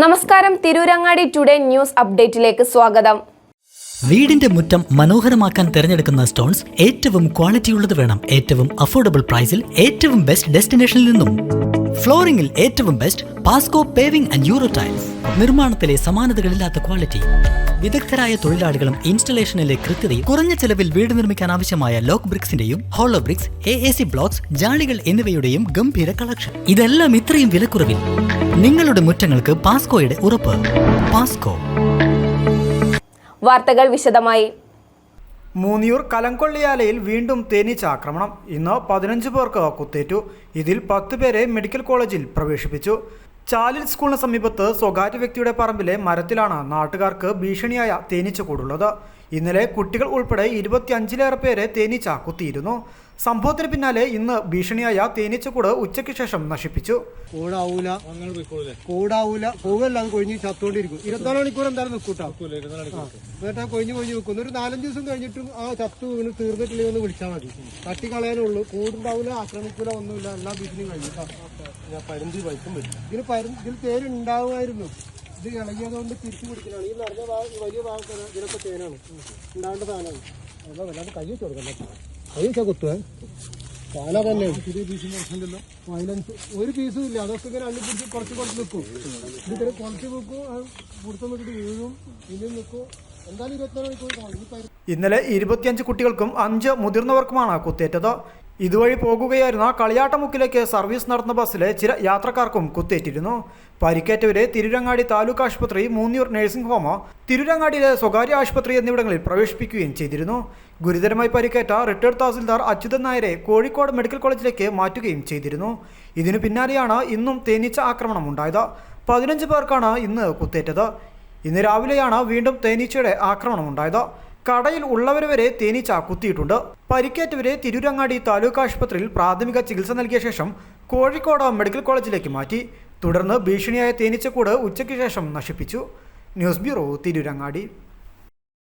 നമസ്കാരം, Tirurangadi today news അപ്ഡേറ്റിലേക്ക് സ്വാഗതം. വീടിന്റെ മുറ്റം മനോഹരമാക്കാൻ തിരഞ്ഞെടുക്കുന്ന സ്റ്റോൺസ് ഏറ്റവും ക്വാളിറ്റിയുള്ളത് വേണം. ഏറ്റവും അഫോർഡബിൾ പ്രൈസിൽ ഏറ്റവും ബെസ്റ്റ് ഡെസ്റ്റിനേഷനിൽ നിന്നും. ഫ്ലോറിംഗിൽ ഏറ്റവും best Pasco paving and euro tiles. നിർമ്മാണത്തിലെ സമാനതകളില്ലാത്ത ക്വാളിറ്റി, വിദഗ്ധരായ തൊഴിലാളികളും ഇൻസ്റ്റലേഷനിലെ കൃത്യതയും, കുറഞ്ഞ ചെലവിൽ വീട് നിർമ്മിക്കാൻ ആവശ്യമായ ലോക്ക് ബ്രിക്സിന്റെയും ഹോളോ ബ്രിക്സ്, AAC ബ്ലോക്സ്, ജാളികൾ എന്നിവയുടെയും ഗംഭീര കളക്ഷൻ. ഇതെല്ലാം ഇത്രയും വിലക്കുറവിൽ. നിങ്ങളുടെ മുറ്റങ്ങൾക്ക് പാസ്കോയുടെ ഉറപ്പ്. പാസ്കോ. വാർത്തകൾ വിശദമായി. മൂന്നിയൂർ കലംകൊള്ളിയാലയിൽ വീണ്ടും തേനീച്ച ആക്രമണം. ഇന്ന് 15 പേർക്ക് കുത്തേറ്റു. ഇതിൽ 10 പേരെ മെഡിക്കൽ കോളേജിൽ പ്രവേശിപ്പിച്ചു. ചാലിൽ സ്കൂളിന് സമീപത്ത് സ്വകാര്യ വ്യക്തിയുടെ പറമ്പിലെ മരത്തിലാണ് നാട്ടുകാർക്ക് ഭീഷണിയായ തേനീച്ച കൂടുള്ളത്. ഇന്നലെ കുട്ടികൾ ഉൾപ്പെടെ 25ലേറെ പേരെ തേനീച്ച കുത്തിയിരുന്നു. സംഭവത്തിന് പിന്നാലെ ഇന്ന് ഭീഷണിയായ തേനീച്ചക്കൂട് ഉച്ചയ്ക്ക് ശേഷം നശിപ്പിച്ചു. കൂടാവൂല പോകല്ലാതെ കൊഴിഞ്ഞ് ചത്തുകൊണ്ടിരിക്കും. 24 മണിക്കൂർ എന്തായാലും നിൽക്കൂട്ടാ. എന്നിട്ട് കൊഴിഞ്ഞ് നിൽക്കുന്നു. ഒരു 4-5 ദിവസം കഴിഞ്ഞിട്ടും ആ ചത്തു വീണ് തീർന്നിട്ടില്ലെങ്കിൽ ഒന്ന് വിളിച്ചാൽ മതി. തട്ടിക്കളയാനുള്ളൂ. കൂടുണ്ടാവൂല, ആക്രമിക്കൂല, ഒന്നുമില്ല. എല്ലാ ഭീഷണിയും കഴിഞ്ഞിട്ടാ. പരുന്തി വൈക്കും വരും. ഇതിൽ തേനുണ്ടാവുമായിരുന്നു. ഇത് ഇളകിയതുകൊണ്ട് തിരിച്ചു പിടിക്കലാണ്. ഈ നിറഞ്ഞ വലിയ ഭാഗത്ത് ഇതിലൊക്കെ തേനാണ് ഉണ്ടാവേണ്ട സാധനമാണ്. അതാ വല്ലാണ്ട് കൈ വെച്ച് കൊടുക്കണ്ട. കൈ വെച്ചാൽ കൊത്തുക പാല തന്നെ. വയലൻസ് ഒരു പീസും ഇല്ല. അതൊക്കെ ഇങ്ങനെ അള്ളി പിടിച്ച് കുറച്ച് നിൽക്കും. ഇതിങ്ങനെ കുറച്ച് നിൽക്കും, പിടുത്തം വിട്ടിട്ട് വീഴും, ഇനിയും നിൽക്കും. എന്തായാലും 24 മണിക്കൂർ കാണും. ഇന്നലെ 25 കുട്ടികൾക്കും 5 മുതിർന്നവർക്കുമാണ് കുത്തേറ്റത്. ഇതുവഴി പോകുകയായിരുന്ന കളിയാട്ടമുക്കിലേക്ക് സർവീസ് നടത്തുന്ന ബസ്സിലെ ചില യാത്രക്കാർക്കും കുത്തേറ്റിരുന്നു. പരിക്കേറ്റവരെ തിരൂരങ്ങാടി താലൂക്ക് ആശുപത്രി, മൂന്നിയൂർ നഴ്സിംഗ് ഹോം, തിരൂരങ്ങാടിയിലെ സ്വകാര്യ ആശുപത്രി എന്നിവിടങ്ങളിൽ പ്രവേശിപ്പിക്കുകയും ചെയ്തിരുന്നു. ഗുരുതരമായി പരിക്കേറ്റ റിട്ടയർഡ് തഹസിൽദാർ അച്യുതൻ നായരെ കോഴിക്കോട് മെഡിക്കൽ കോളേജിലേക്ക് മാറ്റുകയും ചെയ്തിരുന്നു. ഇതിനു പിന്നാലെയാണ് ഇന്നും തേനീച്ച ആക്രമണം ഉണ്ടായത്. 15 പേർക്കാണ് ഇന്ന് കുത്തേറ്റത്. ഇന്ന് രാവിലെയാണ് വീണ്ടും തേനീച്ചയുടെ ആക്രമണം ഉണ്ടായത്. കടയിൽ ഉള്ളവരെ വരെ തേനീച്ച കുത്തിയിട്ടുണ്ട്. പരിക്കേറ്റവരെ തിരൂരങ്ങാടി താലൂക്ക് ആശുപത്രിയിൽ പ്രാഥമിക ചികിത്സ നൽകിയ ശേഷം കോഴിക്കോട് മെഡിക്കൽ കോളേജിലേക്ക് മാറ്റി. തുടർന്ന് ഭീഷണിയായ തേനീച്ചക്കൂട് ഉച്ചയ്ക്ക് ശേഷം നശിപ്പിച്ചു. News bureau, Tirurangadi.